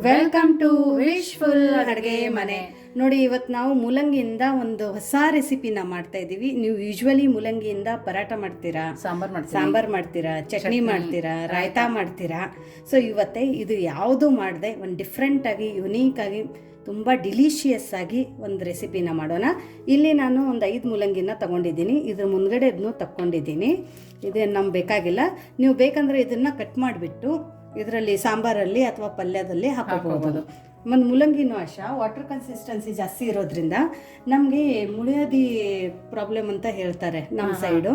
Welcome to wishful ಅಡುಗೆ ಮನೆ. ನೋಡಿ, ಇವತ್ತು ನಾವು ಮೂಲಂಗಿಯಿಂದ ಒಂದು ಹೊಸ ರೆಸಿಪಿನ ಮಾಡ್ತಾ ಇದ್ದೀವಿ. ನೀವು ಯೂಶ್ವಲಿ ಮೂಲಂಗಿಯಿಂದ ಪರಾಟ ಮಾಡ್ತೀರಾ, ಸಾಂಬಾರ್ ಮಾಡ್ತೀರಾ, ಚಟ್ನಿ ಮಾಡ್ತೀರಾ, ರಾಯ್ತಾ ಮಾಡ್ತೀರಾ. ಸೊ ಇವತ್ತೇ ಇದು ಯಾವುದು ಮಾಡದೆ ಒಂದು ಡಿಫ್ರೆಂಟಾಗಿ ಯುನೀಕಾಗಿ ತುಂಬ ಡಿಲಿಷಿಯಸ್ ಆಗಿ ಒಂದು ರೆಸಿಪಿನ ಮಾಡೋಣ. ಇಲ್ಲಿ ನಾನು ಒಂದು 5 ಮೂಲಂಗಿನ ತೊಗೊಂಡಿದ್ದೀನಿ. ಇದ್ರ ಮುಂದ್ಗಡೆ ಇದನ್ನು ತಕ್ಕೊಂಡಿದ್ದೀನಿ. ಇದೇನು ನಮ್ಗೆ ಬೇಕಾಗಿಲ್ಲ. ನೀವು ಬೇಕಂದರೆ ಇದನ್ನು ಕಟ್ ಮಾಡಿಬಿಟ್ಟು ಇದರಲ್ಲಿ ಸಾಂಬಾರಲ್ಲಿ ಅಥವಾ ಪಲ್ಯದಲ್ಲಿ ಹಾಕೋಬಹುದು. ಮತ್ತು ಮೂಲಂಗಿನೂ ಅಷ್ಟೇ ವಾಟರ್ ಕನ್ಸಿಸ್ಟೆನ್ಸಿ ಜಾಸ್ತಿ ಇರೋದ್ರಿಂದ ನಮಗೆ ಮುಳಿಯೋದಿ ಪ್ರಾಬ್ಲಮ್ ಅಂತ ಹೇಳ್ತಾರೆ ನಮ್ಮ ಸೈಡು.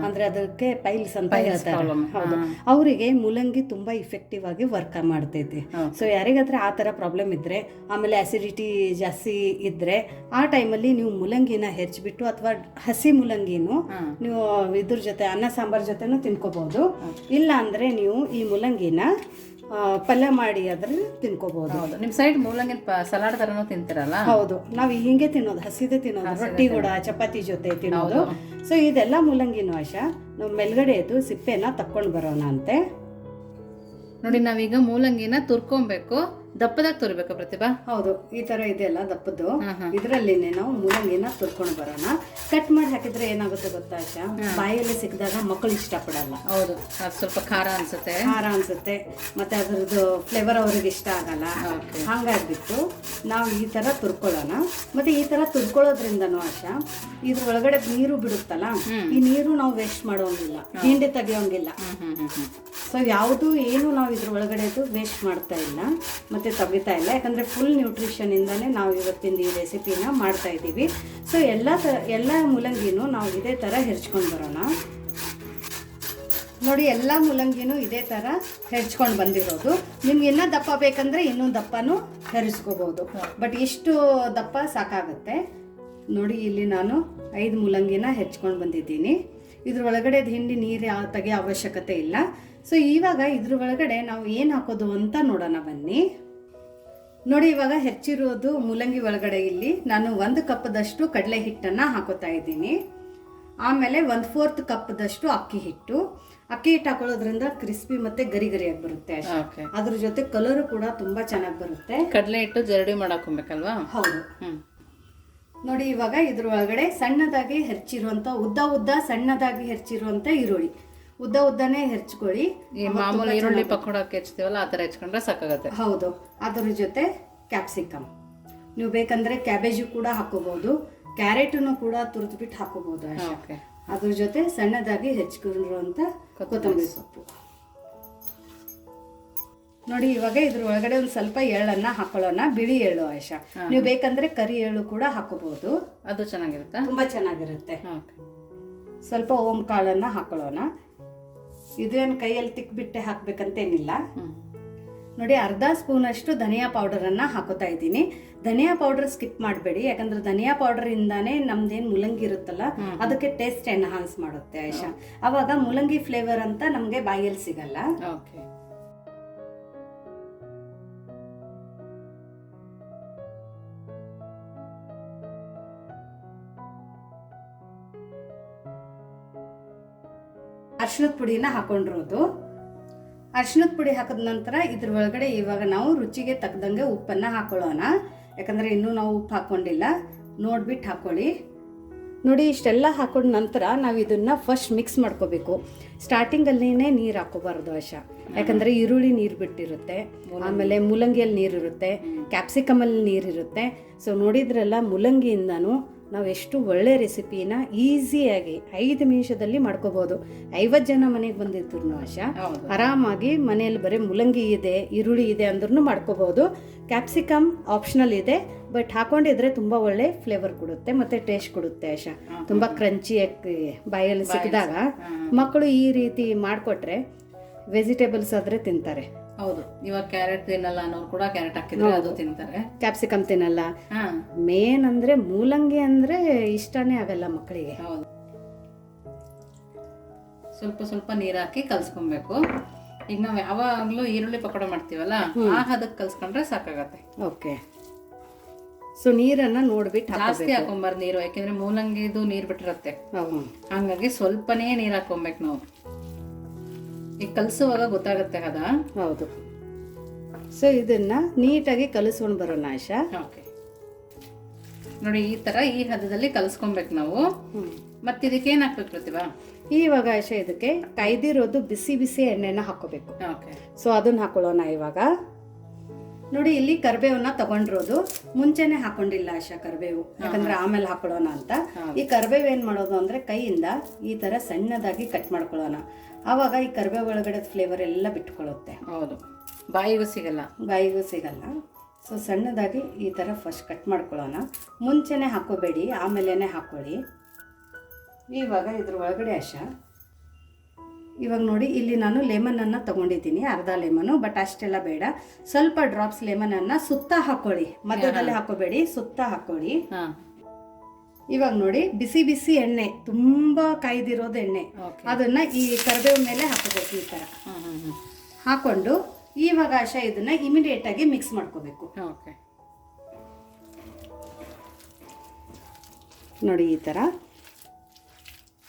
ಅಂದರೆ ಅದಕ್ಕೆ ಪೈಲ್ಸ್ ಅಂತ ಹೇಳ್ತಾರೆ. ಹೌದು, ಅವರಿಗೆ ಮೂಲಂಗಿ ತುಂಬ ಇಫೆಕ್ಟಿವ್ ಆಗಿ ವರ್ಕ್ ಮಾಡ್ತೈತಿ. ಸೊ ಯಾರಿಗಾದ್ರೆ ಆ ಥರ ಪ್ರಾಬ್ಲಮ್ ಇದ್ದರೆ, ಆಮೇಲೆ ಆಸಿಡಿಟಿ ಜಾಸ್ತಿ ಇದ್ದರೆ, ಆ ಟೈಮಲ್ಲಿ ನೀವು ಮೂಲಂಗಿನ ಹೆಚ್ಚಿಬಿಟ್ಟು ಅಥವಾ ಹಸಿ ಮೂಲಂಗಿನೂ ನೀವು ಇದ್ರ ಜೊತೆ ಅನ್ನ ಸಾಂಬಾರ್ ಜೊತೆನೂ ತಿನ್ಕೋಬಹುದು. ಇಲ್ಲ ಅಂದರೆ ನೀವು ಈ ಮೂಲಂಗಿನ ಪಲ್ಯ ಮಾಡಿ ಅದ್ರಲ್ಲಿ ತಿನ್ಕೋಬಹುದು. ನಿಮ್ಮ ಸೈಡ್ ಮೂಲಂಗಿನ ಸಲಾಡ್ ತರನೂ ತಿಂತೀರಲ್ಲ? ಹೌದು, ನಾವು ಹಿಂಗೆ ತಿನ್ನೋದು, ಹಸಿದೆ ತಿನ್ನೋದು, ರೊಟ್ಟಿ ಕೂಡ ಚಪಾತಿ ಜೊತೆ ತಿನ್ನೋದು. ಸೊ ಇದೆಲ್ಲ ಮೂಲಂಗಿನೂ ಆಶಾ ನಾವು ಮೇಲ್ಗಡೆದು ಸಿಪ್ಪೆನ ತಕ್ಕೊಂಡು ಬರೋಣ ಅಂತೆ. ನೋಡಿ, ನಾವೀಗ ಮೂಲಂಗಿನ ತುರ್ಕೊಬೇಕು. ದಪ್ಪದಾಗ ತುರ್ಬೇಕು ಪ್ರತಿಭಾ? ಹೌದು, ಈ ತರ ಇದೆಯಲ್ಲ ದಪ್ಪದ್ದು, ಇದರಲ್ಲಿನೇ ನಾವು ಮೂಲಂಗಿನ ತುರ್ಕೊಂಡು ಬರೋಣ. ಕಟ್ ಮಾಡಿ ಹಾಕಿದ್ರೆ ಏನಾಗುತ್ತೆ ಗೊತ್ತಾ ಆಶಾ, ಬಾಯಲ್ಲಿ ಸಿಕ್ಕಿದಾಗ ಮಕ್ಕಳು ಇಷ್ಟಪಡಲ್ಲ. ಹೌದು, ಅದು ಸ್ವಲ್ಪ ಖಾರ ಅನ್ಸುತ್ತೆ, ಮತ್ತೆ ಅದ್ರದ್ದು ಫ್ಲೇವರ್ ಅವ್ರಿಗೆ ಇಷ್ಟ ಆಗಲ್ಲ. ಹಂಗಾಗ್ಬಿಟ್ಟು ನಾವು ಈ ತರ ತುರ್ಕೊಳ್ಳೋಣ. ಮತ್ತೆ ಈ ತರ ತುರ್ಕೊಳ್ಳೋದ್ರಿಂದನೂ ಆಶಾ ಇದ್ರ ಒಳಗಡೆ ನೀರು ಬಿಡುತ್ತಲ್ಲ, ಈ ನೀರು ನಾವು ವೇಸ್ಟ್ ಮಾಡೋಂಗಿಲ್ಲ, ಹಿಂಡಿ ತೆಗಿಯೋಂಗಿಲ್ಲ. ಸೊ ಯಾವುದು ಏನು ನಾವು ಇದ್ರ ಒಳಗಡೆದು ವೇಸ್ಟ್ ಮಾಡ್ತಾ ಇಲ್ಲ ಮತ್ತೆ ತೆಗಿತಾ ಇಲ್ಲ. ಯಾಕಂದ್ರೆ ಫುಲ್ ನ್ಯೂಟ್ರಿಷನ್ ಇಂದಾನೆ ನಾವು ಇವತ್ತಿನ ಈ ರೆಸಿಪಿನ ಮಾಡ್ತಾ ಇದ್ದೀವಿ. ಸೊ ಎಲ್ಲ ಮೂಲಂಗಿನೂ ನಾವು ಇದೇ ತರ ಹೆರ್ಚ್ಕೊಂಡು ಬರೋಣ. ನೋಡಿ, ಎಲ್ಲ ಮೂಲಂಗಿನೂ ಇದೇ ತರ ಹೆರ್ಚ್ಕೊಂಡು ಬಂದಿರೋದು. ನಿಮ್ಗೆ ಇನ್ನೂ ದಪ್ಪ ಬೇಕಂದ್ರೆ ಇನ್ನೂ ದಪ್ಪನೂ ಹೆರಿಸ್ಕೋಬಹುದು, ಬಟ್ ಇಷ್ಟು ದಪ್ಪ ಸಾಕಾಗುತ್ತೆ. ನೋಡಿ, ಇಲ್ಲಿ ನಾನು 5 ಮೂಲಂಗಿನ ಹೆಚ್ಕೊಂಡು ಬಂದಿದ್ದೀನಿ. ಇದ್ರ ಒಳಗಡೆ ಹಿಂಡಿ ನೀರು ತೆಗೆಯೋ ಅವಶ್ಯಕತೆ ಇಲ್ಲ. ಸೊ ಇವಾಗ ಇದ್ರ ಒಳಗಡೆ ನಾವು ಏನು ಹಾಕೋದು ಅಂತ ನೋಡೋಣ ಬನ್ನಿ. ನೋಡಿ, ಇವಾಗ ಹೆಚ್ಚಿರೋದು ಮೂಲಂಗಿ ಒಳಗಡೆ ಇಲ್ಲಿ ನಾನು 1 ಕಪ್ದಷ್ಟು ಕಡಲೆ ಹಿಟ್ಟನ್ನು ಹಾಕೋತಾ ಇದ್ದೀನಿ. ಆಮೇಲೆ 1/4 ಕಪ್ದಷ್ಟು ಅಕ್ಕಿ ಹಿಟ್ಟು ಹಾಕೊಳ್ಳೋದ್ರಿಂದ ಕ್ರಿಸ್ಪಿ ಮತ್ತೆ ಗರಿ ಗರಿಯಾಗಿ ಬರುತ್ತೆ. ಅದ್ರ ಜೊತೆ ಕಲರ್ ಕೂಡ ತುಂಬಾ ಚೆನ್ನಾಗಿ ಬರುತ್ತೆ. ಕಡಲೆ ಹಿಟ್ಟು ಜರಡಿ ಮಾಡಾಕೊಬೇಕಲ್ವಾ? ಹೌದು. ನೋಡಿ, ಇವಾಗ ಇದ್ರ ಒಳಗಡೆ ಸಣ್ಣದಾಗಿ ಹೆಚ್ಚಿರುವಂತ ಉದ್ದ ಸಣ್ಣದಾಗಿ ಹೆಚ್ಚಿರುವಂತ ಈರುಳ್ಳಿ ಉದ್ದನೇ ಹೆಚ್ಕೊಳ್ಳಿ. ಮಾಮೂಲಿ ಈರುಳ್ಳಿ ಪಕೋಡಕ್ಕೆ ಹೆಚ್ತೀವಲ್ಲ ಆ ಥರ ಹೆಚ್ಕೊಂಡ್ರೆ ಸಾಕಾಗುತ್ತೆ. ಹೌದು, ಅದ್ರ ಜೊತೆ ಕ್ಯಾಪ್ಸಿಕಮ್, ನೀವು ಬೇಕಂದ್ರೆ ಕ್ಯಾಬೇಜು ಕೂಡ ಹಾಕೋಬಹುದು, ಕ್ಯಾರೆಟನ್ನು ಕೂಡ ತುರಿದ್ಬಿಟ್ಟು ಹಾಕೋಬಹುದು. ಅದ್ರ ಜೊತೆ ಸಣ್ಣದಾಗಿ ಹೆಚ್ಕೊಂಡಿರುವಂತ ಕೊತ್ತಂಬರಿ ಸೊಪ್ಪು. ನೋಡಿ, ಇವಾಗ ಇದ್ರ ಒಳಗಡೆ ಒಂದು ಸ್ವಲ್ಪ ಎಳ್ಳನ್ನ ಹಾಕೊಳ್ಳೋಣ, ಬಿಳಿ ಎಳ್ಳು ಆಶಾ. ನೀವು ಬೇಕಂದ್ರೆ ಕರಿ ಎಳ್ಳು ಕೂಡ ಹಾಕೋಬಹುದು, ಅದು ಚೆನ್ನಾಗಿರುತ್ತೆ, ತುಂಬಾ ಚೆನ್ನಾಗಿರುತ್ತೆ. ಸ್ವಲ್ಪ ಓಂ ಕಾಳನ್ನ ಹಾಕೊಳ್ಳೋಣ. ಇದೇನು ಕೈಯಲ್ಲಿ ತಿಕ್ಬಿಟ್ಟೆ ಹಾಕ್ಬೇಕಂತೇನಿಲ್ಲ. ನೋಡಿ, ಅರ್ಧ ಸ್ಪೂನ್ ಅಷ್ಟು ಧನಿಯಾ ಪೌಡರ್ ಅನ್ನ ಹಾಕೋತಾ ಇದ್ದೀನಿ. ಧನಿಯಾ ಪೌಡರ್ ಸ್ಕಿಪ್ ಮಾಡಬೇಡಿ, ಯಾಕಂದ್ರೆ ಧನಿಯಾ ಪೌಡರ್ ಇಂದಾನೆ ನಮ್ದೇನ್ ಮೂಲಂಗಿ ಇರುತ್ತಲ್ಲ ಅದಕ್ಕೆ ಟೇಸ್ಟ್ ಎನ್ಹಾನ್ಸ್ ಮಾಡುತ್ತೆ ಆಶಾ. ಅವಾಗ ಮೂಲಂಗಿ ಫ್ಲೇವರ್ ಅಂತ ನಮ್ಗೆ ಬಾಯಲ್ಲಿ ಸಿಗಲ್ಲ. ಅರ್ಶಿನದ ಪುಡಿನ ಹಾಕೊಂಡಿರೋದು. ಅರ್ಶಿನದ ಪುಡಿ ಹಾಕಿದ ನಂತರ ಇದ್ರ ಒಳಗಡೆ ಇವಾಗ ನಾವು ರುಚಿಗೆ ತಕ್ಕದಂಗೆ ಉಪ್ಪನ್ನ ಹಾಕೊಳ್ಳೋಣ. ಯಾಕಂದ್ರೆ ಇನ್ನೂ ನಾವು ಉಪ್ಪು ಹಾಕೊಂಡಿಲ್ಲ, ನೋಡ್ಬಿಟ್ಟು ಹಾಕೊಳ್ಳಿ. ನೋಡಿ, ಇಷ್ಟೆಲ್ಲ ಹಾಕೊಂಡ ನಂತರ ನಾವು ಇದನ್ನ ಫಸ್ಟ್ ಮಿಕ್ಸ್ ಮಾಡ್ಕೋಬೇಕು. ಸ್ಟಾರ್ಟಿಂಗಲ್ಲಿನೇ ನೀರು ಹಾಕೋಬಾರ್ದು ಆಶಾ, ಯಾಕಂದ್ರೆ ಈರುಳ್ಳಿ ನೀರು ಬಿಟ್ಟಿರುತ್ತೆ, ಆಮೇಲೆ ಮೂಲಂಗಿಯಲ್ಲಿ ನೀರಿರುತ್ತೆ, ಕ್ಯಾಪ್ಸಿಕಮಲ್ಲಿ ನೀರಿರುತ್ತೆ. ಸೊ ನೋಡಿದ್ರಲ್ಲ, ಮೂಲಂಗಿಯಿಂದನೂ ನಾವು ಎಷ್ಟು ಒಳ್ಳೆ ರೆಸಿಪಿನ ಈಸಿಯಾಗಿ 5 ನಿಮಿಷದಲ್ಲಿ ಮಾಡ್ಕೋಬಹುದು. 50 ಜನ ಮನೆಗೆ ಬಂದಿದ್ರು ಆಶಾ ಆರಾಮಾಗಿ ಮನೆಯಲ್ಲಿ ಬರೀ ಮೂಲಂಗಿ ಇದೆ, ಈರುಳ್ಳಿ ಇದೆ ಅಂದ್ರೂ ಮಾಡ್ಕೋಬಹುದು. ಕ್ಯಾಪ್ಸಿಕಮ್ ಆಪ್ಷನಲ್ ಇದೆ, ಬಟ್ ಹಾಕೊಂಡಿದ್ರೆ ತುಂಬಾ ಒಳ್ಳೆ ಫ್ಲೇವರ್ ಕೊಡುತ್ತೆ ಮತ್ತೆ ಟೇಸ್ಟ್ ಕೊಡುತ್ತೆ ಆಶಾ. ತುಂಬಾ ಕ್ರಂಚಿಯಾಗಿ ಬಾಯಲ್ಲಿ ಸಿಕ್ಕಿದಾಗ ಮಕ್ಕಳು ಈ ರೀತಿ ಮಾಡಿಕೊಟ್ರೆ ವೆಜಿಟೇಬಲ್ಸ್ ಆದ್ರೆ ತಿಂತಾರೆ. ಹೌದು, ಇವಾಗ ಕ್ಯಾರೆಟ್ ತಿನ್ನಲ್ಲ ಅನ್ನೋರು ಕೂಡ ಕ್ಯಾರೆಟ್ ಹಾಕಿದ್ರೆ ಅದು ತಿಂತಾರೆ, ಕ್ಯಾಪ್ಸಿಕಮ್ ತಿನ್ನಲ್ಲ. ಮೇನ್ ಅಂದ್ರೆ ಮೂಲಂಗಿ ಅಂದ್ರೆ ಇಷ್ಟನೇ ಆಗಲ್ಲ ಮಕ್ಕಳಿಗೆ. ಹೌದು, ಸ್ವಲ್ಪ ನೀರ್ ಹಾಕಿ ಕಲ್ಸ್ಕೊಬೇಕು. ಈಗ ನಾವ್ ಯಾವಾಗ್ಲೂ ಈರುಳ್ಳಿ ಪಕೋಡ ಮಾಡ್ತೀವಲ್ಲ ಆ ಹದಕ್ಕೆ ಕಲ್ಸ್ಕೊಂಡ್ರೆ ಸಾಕಾಗತ್ತೆ. ಓಕೆ, ಸೊ ನೀರನ್ನ ನೋಡ್ಬಿಟ್ಟು ಜಾಸ್ತಿ ಹಾಕೊಂಬಾರ್ದು ನೀರು, ಯಾಕೆಂದ್ರೆ ಮೂಲಂಗಿದು ನೀರ್ ಬಿಟ್ಟಿರತ್ತೆ, ಹಂಗಾಗಿ ಸ್ವಲ್ಪನೇ ನೀರ್ ಹಾಕೊಬೇಕು ನಾವು. ಈಗ ಕಲ್ಸುವಾಗ ಗೊತ್ತಾಗುತ್ತೆ ಅದ. ಹೌದು, ಸೊ ಇದನ್ನ ನೀಟಾಗಿ ಕಲಿಸ್ಕೊಂಡು ಬರೋಣ ಆಶಾ. ಓಕೆ ನೋಡಿ ಈ ತರ ಈ ಹದದಲ್ಲಿ ಕಲಿಸ್ಕೊಬೇಕು ನಾವು. ಮತ್ತೆ ಇದಕ್ಕೆ ಏನ್ ಹಾಕ್ಬೇಕು ಪ್ರತಿಭಾ? ಇವಾಗ ಆಶಾ ಇದಕ್ಕೆ ಕಾಯ್ದಿರೋದು ಬಿಸಿ ಬಿಸಿ ಎಣ್ಣೆನ ಹಾಕೋಬೇಕು. ಓಕೆ ಸೊ ಅದನ್ನ ಹಾಕೊಳ್ಳೋಣ ಇವಾಗ. ನೋಡಿ ಇಲ್ಲಿ ಕರಿಬೇವನ್ನ ತಗೊಂಡಿರೋದು, ಮುಂಚೆನೆ ಹಾಕೊಂಡಿಲ್ಲ ಆಶಾ ಕರಿಬೇವು, ಯಾಕಂದ್ರೆ ಆಮೇಲೆ ಹಾಕೊಳ್ಳೋಣ ಅಂತ. ಈ ಕರಿಬೇವು ಏನ್ ಮಾಡೋದು ಅಂದ್ರೆ ಕೈಯಿಂದ ಈ ತರ ಸಣ್ಣದಾಗಿ ಕಟ್ ಮಾಡ್ಕೊಳ್ಳೋಣ. ಆವಾಗ ಈ ಕರಿಬೇವು ಒಳಗಡೆ ಫ್ಲೇವರ್ ಎಲ್ಲ ಬಿಟ್ಕೊಳ್ಳುತ್ತೆ. ಹೌದು, ಬಾಯಿಗೂ ಸಿಗಲ್ಲ. ಬಾಯಿಗೂ ಸಿಗಲ್ಲ. ಸೊ ಸಣ್ಣದಾಗಿ ಈ ಥರ ಫಸ್ಟ್ ಕಟ್ ಮಾಡ್ಕೊಳ್ಳೋಣ. ಮುಂಚೆನೇ ಹಾಕೋಬೇಡಿ, ಆಮೇಲೆ ಹಾಕೊಳ್ಳಿ. ಇವಾಗ ಇದ್ರ ಒಳಗಡೆ ಆಶಾ ಇವಾಗ ನೋಡಿ ಇಲ್ಲಿ ನಾನು ಲೆಮನನ್ನು ತಗೊಂಡಿದ್ದೀನಿ, ಅರ್ಧ ಲೆಮನು, ಬಟ್ ಅಷ್ಟೆಲ್ಲ ಬೇಡ. ಸ್ವಲ್ಪ ಡ್ರಾಪ್ಸ್ ಲೆಮನನ್ನು ಸುತ್ತ ಹಾಕೊಳ್ಳಿ, ಮಧ್ಯದಲ್ಲಿ ಹಾಕೋಬೇಡಿ, ಸುತ್ತ ಹಾಕೊಳ್ಳಿ. ಇವಾಗ ನೋಡಿ ಬಿಸಿ ಬಿಸಿ ಎಣ್ಣೆ, ತುಂಬಾ ಕಾಯ್ದಿರೋದು ಎಣ್ಣೆ, ಅದನ್ನ ಈ ಕರಿಬೇವು ಮೇಲೆ ಹಾಕೋಬೇಕು. ಈ ತರ ಹಾಕೊಂಡು ಇವಾಗ ಆಶಾ ಇದನ್ನ ಇಮಿಡಿಯೇಟ್ ಆಗಿ ಮಿಕ್ಸ್ ಮಾಡ್ಕೋಬೇಕು. ನೋಡಿ ಈ ತರ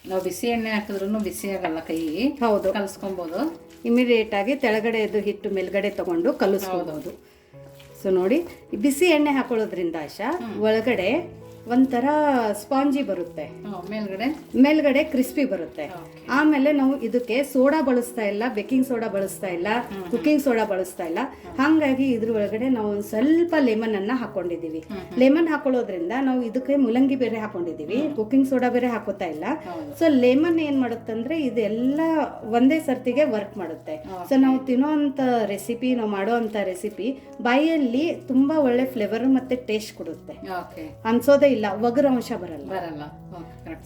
ನಾವು ಬಿಸಿ ಎಣ್ಣೆ ಹಾಕಿದ್ರು ಬಿಸಿ ಆಗಲ್ಲ ಕೈ. ಹೌದು, ಕಲಿಸ್ಕೊಬಹುದು. ಇಮಿಡಿಯೇಟ್ ಆಗಿ ತೆಳಗಡೆ ಹಿಟ್ಟು ಮೇಲ್ಗಡೆ ತಗೊಂಡು ಕಲಿಸ್ಕೋಬಹುದು. ಸೊ ನೋಡಿ ಬಿಸಿ ಎಣ್ಣೆ ಹಾಕೊಳ್ಳೋದ್ರಿಂದ ಆಶಾ ಒಳಗಡೆ ಒಂಥರ ಸ್ಪಾಂಜಿ ಬರುತ್ತೆ, ಮೇಲ್ಗಡೆ ಕ್ರಿಸ್ಪಿ ಬರುತ್ತೆ. ಆಮೇಲೆ ನಾವು ಇದಕ್ಕೆ ಸೋಡಾ ಬಳಸ್ತಾ ಇಲ್ಲ, ಬೇಕಿಂಗ್ ಸೋಡಾ ಬಳಸ್ತಾ ಇಲ್ಲ, ಕುಕಿಂಗ್ ಸೋಡಾ ಬಳಸ್ತಾ ಇಲ್ಲ. ಹಾಗಾಗಿ ಇದ್ರ ಒಳಗಡೆ ನಾವು ಒಂದು ಸ್ವಲ್ಪ ಲೆಮನ್ ಅನ್ನ ಹಾಕೊಂಡಿದೀವಿ. ಲೆಮನ್ ಹಾಕೊಳ್ಳೋದ್ರಿಂದ ನಾವು ಇದಕ್ಕೆ ಮೂಲಂಗಿ ಬೇರೆ ಹಾಕೊಂಡಿದೀವಿ, ಕುಕಿಂಗ್ ಸೋಡಾ ಬೇರೆ ಹಾಕೋತಾ ಇಲ್ಲ. ಸೊ ಲೆಮನ್ ಏನ್ ಮಾಡುತ್ತಂದ್ರೆ ಇದೆಲ್ಲ ಒಂದೇ ಸರ್ತಿಗೆ ವರ್ಕ್ ಮಾಡುತ್ತೆ. ಸೊ ನಾವು ತಿನ್ನೋಂತ ರೆಸಿಪಿ, ನಾವು ಮಾಡೋಂತ ರೆಸಿಪಿ ಬಾಯಲ್ಲಿ ತುಂಬಾ ಒಳ್ಳೆ ಫ್ಲೇವರ್ ಮತ್ತೆ ಟೇಸ್ಟ್ ಕೊಡುತ್ತೆ. ಅನ್ಸೋದೇ ಇಲ್ಲ, ಒಗರು ಅಂಶ ಬರಲ್ಲ.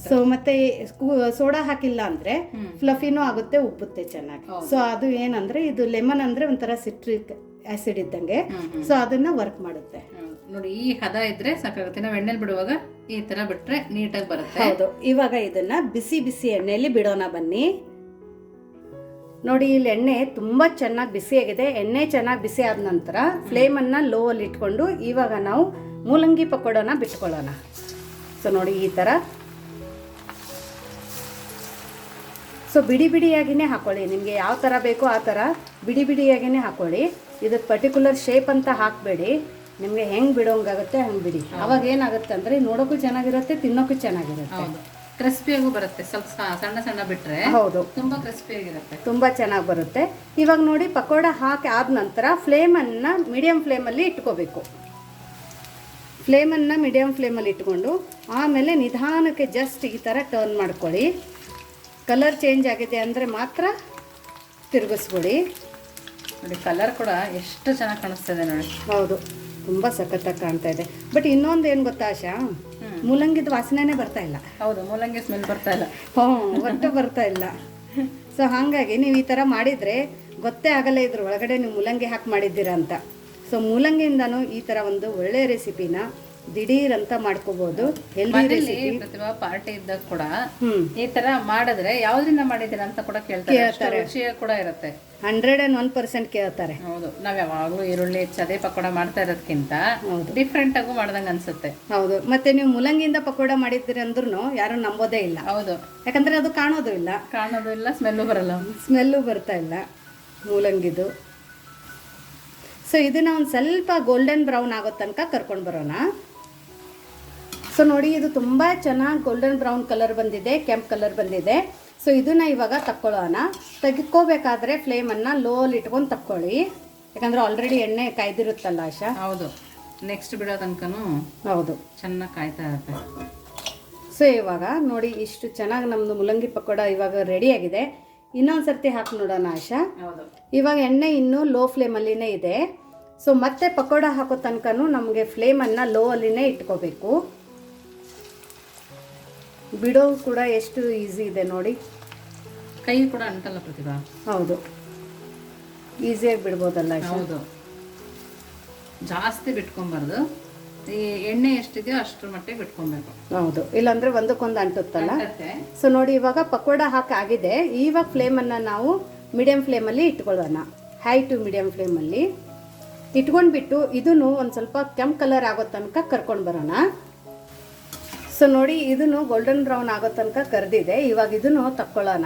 ಸೊ ಮತ್ತೆ ಸೋಡಾ ಹಾಕಿಲ್ಲ ಅಂದ್ರೆ ಫ್ಲಫಿನೂ ಆಗುತ್ತೆ, ಉಬ್ಬುತ್ತೆ ಚೆನ್ನಾಗಿ. ಸೊ ಅದು ಏನಂದ್ರೆ ಇದು ಲೆಮನ್ ಅಂದ್ರೆ ಒಂಥರ ಸಿಟ್ರಿಕ್ ಆಸಿಡ್ ಇದ್ದಂಗೆ. ಸೊ ಅದನ್ನ ವರ್ಕ್ ಮಾಡುತ್ತೆ. ನೋಡಿ ಈ ಹದ ಇದ್ರೆ ಸಾಕಾಗುತ್ತೆ. ನಾವು ಎಣ್ಣೆಲಿ ಬಿಡುವಾಗ ಈ ತರ ಬಿಟ್ರೆ ನೀಟಾಗಿ ಬರುತ್ತೆ. ಹೌದು, ಇವಾಗ ಇದನ್ನ ಬಿಸಿ ಬಿಸಿ ಎಣ್ಣೆಯಲ್ಲಿ ಬಿಡೋಣ ಬನ್ನಿ. ನೋಡಿ ಇಲ್ಲಿ ಎಣ್ಣೆ ತುಂಬಾ ಚೆನ್ನಾಗಿ ಬಿಸಿ ಆಗಿದೆ. ಎಣ್ಣೆ ಚೆನ್ನಾಗಿ ಬಿಸಿ ಆದ ನಂತರ ಫ್ಲೇಮ್ ಅನ್ನ ಲೋ ಅಲ್ಲಿ ಇಟ್ಕೊಂಡು ಇವಾಗ ನಾವು ಮೂಲಂಗಿ ಪಕೋಡನ ಬಿಟ್ಕೊಳ್ಳೋಣ. ಸೊ ನೋಡಿ ಈ ಥರ. ಸೊ ಬಿಡಿ ಬಿಡಿಯಾಗಿನೇ ಹಾಕೊಳ್ಳಿ, ನಿಮಗೆ ಯಾವ ಥರ ಬೇಕೋ ಆ ಥರ ಬಿಡಿ ಬಿಡಿಯಾಗಿನೇ ಹಾಕೊಳ್ಳಿ. ಇದಕ್ಕೆ ಪರ್ಟಿಕ್ಯುಲರ್ ಶೇಪ್ ಅಂತ ಹಾಕಬೇಡಿ, ನಿಮಗೆ ಹೆಂಗೆ ಬಿಡೋಂಗಾಗುತ್ತೆ ಹಂಗೆ ಬಿಡಿ. ಅವಾಗ ಏನಾಗುತ್ತೆ ಅಂದರೆ ನೋಡೋಕ್ಕೂ ಚೆನ್ನಾಗಿರುತ್ತೆ, ತಿನ್ನೋಕ್ಕೂ ಚೆನ್ನಾಗಿರುತ್ತೆ, ಕ್ರಿಸ್ಪಿಯಾಗೂ ಬರುತ್ತೆ. ಸ್ವಲ್ಪ ಸಣ್ಣ ಸಣ್ಣ ಬಿಟ್ಟರೆ ಹೌದು ತುಂಬ ಕ್ರಿಸ್ಪಿಯಾಗಿರುತ್ತೆ, ತುಂಬ ಚೆನ್ನಾಗಿ ಬರುತ್ತೆ. ಇವಾಗ ನೋಡಿ ಪಕೋಡ ಹಾಕಿ ಆದ ನಂತರ ಫ್ಲೇಮನ್ನು ಮೀಡಿಯಮ್ ಫ್ಲೇಮಲ್ಲಿ ಇಟ್ಕೋಬೇಕು. ಫ್ಲೇಮನ್ನು ಮೀಡಿಯಮ್ ಫ್ಲೇಮಲ್ಲಿ ಇಟ್ಕೊಂಡು ಆಮೇಲೆ ನಿಧಾನಕ್ಕೆ ಜಸ್ಟ್ ಈ ಥರ ಟರ್ನ್ ಮಾಡ್ಕೊಳ್ಳಿ. ಕಲರ್ ಚೇಂಜ್ ಆಗಿದೆ ಅಂದರೆ ಮಾತ್ರ ತಿರುಗಿಸ್ಬಿಡಿ. ನೋಡಿ ಕಲರ್ ಕೂಡ ಎಷ್ಟು ಚೆನ್ನಾಗಿ ಕಾಣಿಸ್ತಾ ಇದೆ ನೋಡಿ. ಹೌದು, ತುಂಬ ಸಖತ್ತಾಗಿ ಕಾಣ್ತಾ ಇದೆ. ಬಟ್ ಇನ್ನೊಂದು ಏನು ಗೊತ್ತಾ ಆಶಾ, ಮೂಲಂಗಿದ ವಾಸನೆನೇ ಬರ್ತಾ ಇಲ್ಲ. ಹೌದು, ಮೂಲಂಗಿ ಸ್ಮೆಲ್ ಬರ್ತಾ ಇಲ್ಲ. ಒಟ್ಟು ಬರ್ತಾ ಇಲ್ಲ. ಸೊ ಹಾಗಾಗಿ ನೀವು ಈ ಥರ ಮಾಡಿದರೆ ಗೊತ್ತೇ ಆಗಲ್ಲ ಇದ್ರ ಒಳಗಡೆ ನೀವು ಮೂಲಂಗಿ ಹಾಕಿ ಮಾಡಿದ್ದೀರಾ ಅಂತ. ಸೊ ಮೂಲಂಗಿಯಿಂದನೂ ಈ ತರ ಒಂದು ಒಳ್ಳೆ ರೆಸಿಪಿನ ದಿಢೀರ್ ಅಂತ ಮಾಡ್ಕೋಬಹುದು. Healthy recipe. ಪ್ರತಿಭಾ ಪಾರ್ಟಿ ಇದ್ದಾಗ ಕೂಡ ಈ ತರ ಮಾಡಿದ್ರೆ ಯಾವ್ದ್ರಿಂದ ಮಾಡಿದ್ದೀರಾ ಅಂತ ಕೂಡ ಕೇಳ್ತಾರೆ. ರುಚಿಯ ಕೂಡ ಇರುತ್ತೆ. 101% ಕೇಳ್ತಾರೆ. ಹೌದು, ನಾವ್ ಯಾವಾಗ್ಲೂ ಈರುಳ್ಳಿ ಚದೇ ಪಕೋಡ ಮಾಡ್ತಾ ಇರೋದಕ್ಕಿಂತ ಡಿಫ್ರೆಂಟ್ ಆಗೂ ಮಾಡ್ದಂಗ ಅನ್ಸುತ್ತೆ. ಹೌದು, ಮತ್ತೆ ನೀವು ಮೂಲಂಗಿಯಿಂದ ಪಕೋಡ ಮಾಡಿದ್ದೀರಿ ಅಂದ್ರೂ ಯಾರು ನಂಬೋದೇ ಇಲ್ಲ. ಹೌದು, ಯಾಕಂದ್ರೆ ಅದು ಕಾಣೋದು ಇಲ್ಲ, ಸ್ಮೆಲ್ಲು ಬರಲ್ಲ, ಸ್ಮೆಲ್ಲು ಬರ್ತಾ ಇಲ್ಲ ಮೂಲಂಗಿದು. ಸೊ ಇದನ್ನ ಒಂದು ಸ್ವಲ್ಪ ಗೋಲ್ಡನ್ ಬ್ರೌನ್ ಆಗೋ ತನಕ ಕರ್ಕೊಂಡು ಬರೋಣ. ಸೊ ನೋಡಿ ಇದು ತುಂಬ ಚೆನ್ನಾಗಿ ಗೋಲ್ಡನ್ ಬ್ರೌನ್ ಕಲರ್ ಬಂದಿದೆ, ಕೆಂಪು ಕಲರ್ ಬಂದಿದೆ. ಸೊ ಇದನ್ನ ಇವಾಗ ತಕ್ಕೊಳ್ಳೋಣ. ತೆಗೆದುಕೋಬೇಕಾದ್ರೆ ಫ್ಲೇಮನ್ನು ಲೋಲ್ಲಿ ಇಟ್ಕೊಂಡು ತಕ್ಕೊಳ್ಳಿ, ಯಾಕಂದ್ರೆ ಆಲ್ರೆಡಿ ಎಣ್ಣೆ ಕಾಯ್ದಿರುತ್ತಲ್ಲ ಆಶಾ. ಹೌದು, ನೆಕ್ಸ್ಟ್ ಬಿಡೋ ತನಕನೂ ಹೌದು ಚೆನ್ನಾಗಿ ಕಾಯ್ತಾ ಇರುತ್ತೆ. ಸೊ ಇವಾಗ ನೋಡಿ ಇಷ್ಟು ಚೆನ್ನಾಗಿ ನಮ್ಮದು ಮೂಲಂಗಿ ಪಕೋಡ ಇವಾಗ ರೆಡಿಯಾಗಿದೆ. ಇನ್ನೊಂದು ಸರ್ತಿ ಹಾಕಿ ನೋಡೋಣ ಆಶಾ. ಇವಾಗ ಎಣ್ಣೆ ಇನ್ನೂ ಲೋ ಫ್ಲೇಮಲ್ಲಿನೇ ಇದೆ. ಸೊ ಮತ್ತೆ ಪಕೋಡ ಹಾಕೋ ತನಕನೂ ನಮಗೆ ಫ್ಲೇಮನ್ನು ಲೋ ಅಲ್ಲಿನೇ ಇಟ್ಕೋಬೇಕು. ಬಿಡೋ ಕೂಡ ಎಷ್ಟು ಈಸಿ ಇದೆ ನೋಡಿ, ಕೈ ಕೂಡ ಅಂಟಲ್ಲ ಪ್ರತಿಭಾ. ಹೌದು, ಈಸಿಯಾಗಿ ಬಿಡ್ಬೋದಲ್ಲ. ಹೌದು, ಜಾಸ್ತಿ ಬಿಟ್ಕೊಬಾರ್ದು. ಈ ಎಣ್ಣೆ ಎಷ್ಟಿದೆಯೋ ಅಷ್ಟರ ಮಟ್ಟಿಗೆ ಬಿಟ್ಕೊಬೇಕು. ಹೌದು, ಇಲ್ಲಾಂದ್ರೆ ಒಂದಕ್ಕೊಂದು ಅಂಟುತ್ತಲ್ಲ. ಸೊ ನೋಡಿ ಇವಾಗ ಪಕೋಡ ಹಾಕಿ ಆಗಿದೆ. ಇವಾಗ ಫ್ಲೇಮನ್ನು ನಾವು ಮೀಡಿಯಂ ಫ್ಲೇಮಲ್ಲಿ ಇಟ್ಕೊಳ್ಳೋಣ. ಹೈ ಟು ಮೀಡಿಯಂ ಫ್ಲೇಮಲ್ಲಿ ಇಟ್ಕೊಂಡ್ಬಿಟ್ಟು ಇದನ್ನು ಒಂದು ಸ್ವಲ್ಪ ಕೆಂಪು ಕಲರ್ ಆಗೋ ತನಕ ಕರ್ಕೊಂಡು ಬರೋಣ. ಸೊ ನೋಡಿ ಇದನ್ನು ಗೋಲ್ಡನ್ ಬ್ರೌನ್ ಆಗೋ ತನಕ ಕರೆದಿದೆ. ಇವಾಗ ಇದನ್ನು ತಕ್ಕೊಳ್ಳೋಣ.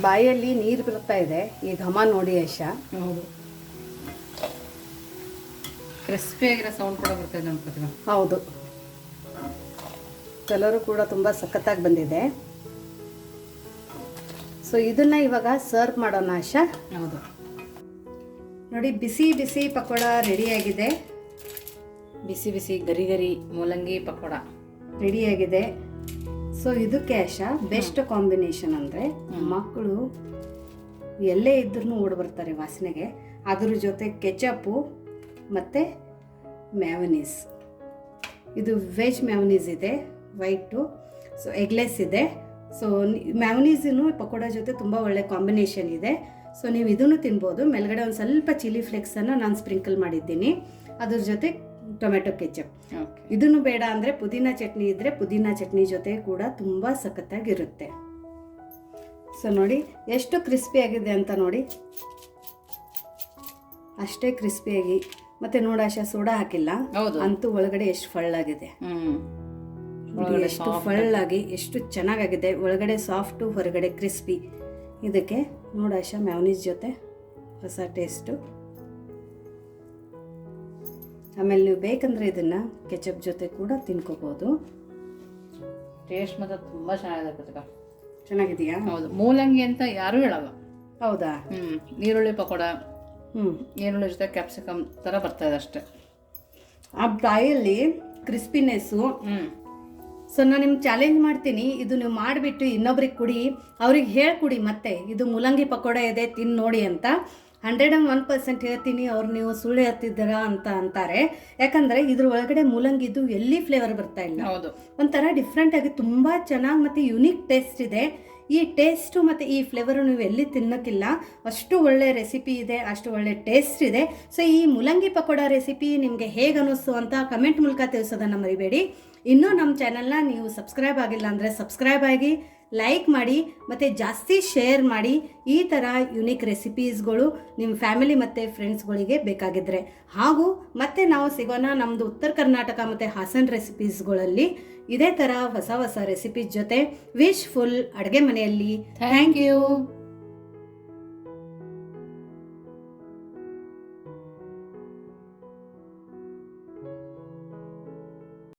ಬಾಯಲ್ಲಿ ನೀರು ಬರ್ತಾ ಇದೆ ಈ ಘಮ ನೋಡಿ ಆಶಾ. ಹೌದು, ಕ್ರಿಸ್ಪಿಯಾಗಿರೋ ಸೌಂಡ್ ಕೂಡ ಬರ್ತದೆ ನಮ್ಮ ಪ್ರತಿಮಾ. ಹೌದು, ಕಲರು ಕೂಡ ತುಂಬ ಸಖತ್ತಾಗಿ ಬಂದಿದೆ. ಸೊ ಇದನ್ನ ಇವಾಗ ಸರ್ವ್ ಮಾಡೋಣ ಆಶಾ. ಹೌದು ನೋಡಿ, ಬಿಸಿ ಬಿಸಿ ಪಕೋಡ ರೆಡಿಯಾಗಿದೆ. ಬಿಸಿ ಬಿಸಿ ಗರಿ ಗರಿ ಮೂಲಂಗಿ ಪಕೋಡ ರೆಡಿಯಾಗಿದೆ. ಸೊ ಇದಕ್ಕೆ ಆಶಾ ಬೆಸ್ಟ್ ಕಾಂಬಿನೇಷನ್ ಅಂದರೆ ಮಕ್ಕಳು ಎಲ್ಲೇ ಇದ್ರೂ ಓಡಿ ಬರ್ತಾರೆ ವಾಸನೆಗೆ. ಅದ್ರ ಜೊತೆ ಕೆಚಪ್ಪು ಮತ್ತು ಮ್ಯಾವನೀಸ್. ಇದು ವೆಜ್ ಮ್ಯಾವನೀಸ್ ಇದೆ, ವೈಟು. ಸೊ ಎಗ್ಲೆಸ್ ಇದೆ. ಸೊ ಮ್ಯಾವನೀಸನ್ನು ಪಕೋಡ ಜೊತೆ ತುಂಬ ಒಳ್ಳೆ ಕಾಂಬಿನೇಷನ್ ಇದೆ. ಸೊ ನೀವು ಇದನ್ನು ತಿನ್ಬೋದು. ಮೇಲ್ಗಡೆ ಒಂದು ಸ್ವಲ್ಪ ಚಿಲ್ಲಿ ಫ್ಲೇಕ್ಸನ್ನು ನಾನು ಸ್ಪ್ರಿಂಕಲ್ ಮಾಡಿದ್ದೀನಿ. ಅದ್ರ ಜೊತೆ ಟೊಮೆಟೊ ಕೆಚಪ್. ಇದನ್ನು ಬೇಡ ಅಂದರೆ ಪುದೀನ ಚಟ್ನಿ ಇದ್ದರೆ ಪುದೀನ ಚಟ್ನಿ ಜೊತೆ ಕೂಡ ತುಂಬ ಸಖತ್ತಾಗಿರುತ್ತೆ. ಸೊ ನೋಡಿ ಎಷ್ಟು ಕ್ರಿಸ್ಪಿಯಾಗಿದೆ ಅಂತ ನೋಡಿ, ಅಷ್ಟೇ ಕ್ರಿಸ್ಪಿಯಾಗಿ. ಮತ್ತು ನೋಡಾಶ ಸೋಡಾ ಹಾಕಿಲ್ಲ, ಅಂತೂ ಒಳಗಡೆ ಎಷ್ಟು ಫಳ್ಳಾಗಿದೆ. ಎಷ್ಟು ಫಳ್ಳಾಗಿ ಎಷ್ಟು ಚೆನ್ನಾಗಾಗಿದೆ. ಒಳಗಡೆ ಸಾಫ್ಟು, ಹೊರಗಡೆ ಕ್ರಿಸ್ಪಿ. ಇದಕ್ಕೆ ನೋಡಾಶ ಮ್ಯಾವನೀಸ್ ಜೊತೆ ಹೊಸ ಟೇಸ್ಟು. ಆಮೇಲೆ ನೀವು ಬೇಕಂದ್ರೆ ಇದನ್ನು ಕೆಚಪ್ ಜೊತೆ ಕೂಡ ತಿನ್ಕೋಬೋದು. ಟೇಸ್ಟ್ ಮಾತ್ರ ತುಂಬ ಚೆನ್ನಾಗಿದೆ. ಚೆನ್ನಾಗಿದೆಯಾ? ಹೌದು, ಮೂಲಂಗಿ ಅಂತ ಯಾರೂ ಹೇಳಲ್ಲ. ಹೌದಾ? ಈರುಳ್ಳಿ ಪಕೋಡ, ಈರುಳ್ಳಿ ಜೊತೆ ಕ್ಯಾಪ್ಸಿಕಮ್ ಥರ ಬರ್ತಾ ಇದೆ ಅಷ್ಟೇ. ಆ ಬಾಯಲ್ಲಿ ಕ್ರಿಸ್ಪಿನೆಸ್ಸು. ಸೊ ನಾನು ನಿಮ್ಗೆ ಚಾಲೆಂಜ್ ಮಾಡ್ತೀನಿ, ಇದು ನೀವು ಮಾಡಿಬಿಟ್ಟು ಇನ್ನೊಬ್ರಿಗೆ ಕೊಡಿ, ಅವ್ರಿಗೆ ಹೇಳ್ಕೊಡಿ ಮತ್ತೆ ಇದು ಮೂಲಂಗಿ ಪಕೋಡ ಇದೆ ತಿಂದು ನೋಡಿ ಅಂತ. 101% ಹೇಳ್ತೀನಿ, ಅವ್ರು ನೀವು ಸುಳ್ಳು ಹೇಳ್ತಿದ್ದೀರಾ ಅಂತ ಅಂತಾರೆ. ಯಾಕಂದರೆ ಇದ್ರ ಒಳಗಡೆ ಮೂಲಂಗಿದು ಎಲ್ಲಿ ಫ್ಲೇವರ್ ಬರ್ತಾ ಇಲ್ಲ. ಹೌದು, ಒಂಥರ ಡಿಫ್ರೆಂಟಾಗಿ ತುಂಬ ಚೆನ್ನಾಗಿ ಮತ್ತು ಯುನೀಕ್ ಟೇಸ್ಟ್ ಇದೆ. ಈ ಟೇಸ್ಟು ಮತ್ತು ಈ ಫ್ಲೇವರು ನೀವು ಎಲ್ಲಿ ತಿನ್ನೋಕ್ಕಿಲ್ಲ. ಅಷ್ಟು ಒಳ್ಳೆ ರೆಸಿಪಿ ಇದೆ, ಅಷ್ಟು ಒಳ್ಳೆ ಟೇಸ್ಟ್ ಇದೆ. ಸೊ ಈ ಮೂಲಂಗಿ ಪಕೋಡ ರೆಸಿಪಿ ನಿಮಗೆ ಹೇಗೆ ಅನ್ನಿಸ್ತು ಅಂತ ಕಮೆಂಟ್ ಮೂಲಕ ತಿಳಿಸೋದನ್ನು ಮರಿಬೇಡಿ. ಇನ್ನೂ ನಮ್ಮ ಚಾನಲ್ನ ನೀವು ಸಬ್ಸ್ಕ್ರೈಬ್ ಆಗಿಲ್ಲ ಅಂದರೆ ಸಬ್ಸ್ಕ್ರೈಬ್ ಆಗಿ, ಲೈಕ್ ಮಾಡಿ ಮತ್ತು ಜಾಸ್ತಿ ಶೇರ್ ಮಾಡಿ. ಈ ಥರ ಯುನೀಕ್ ರೆಸಿಪೀಸ್ಗಳು ನಿಮ್ಮ ಫ್ಯಾಮಿಲಿ ಮತ್ತು ಫ್ರೆಂಡ್ಸ್ಗಳಿಗೆ ಬೇಕಾಗಿದ್ದರೆ. ಹಾಗೂ ಮತ್ತೆ ನಾವು ಸಿಗೋಣ ನಮ್ಮದು ಉತ್ತರ ಕರ್ನಾಟಕ ಮತ್ತು ಹಾಸನ್ ರೆಸಿಪೀಸ್ಗಳಲ್ಲಿ ಇದೇ ಥರ ಹೊಸ ಹೊಸ ರೆಸಿಪೀಸ್ ಜೊತೆ. ವಿಶ್ ಫುಲ್ ಅಡುಗೆ ಮನೆಯಲ್ಲಿ. Thank you.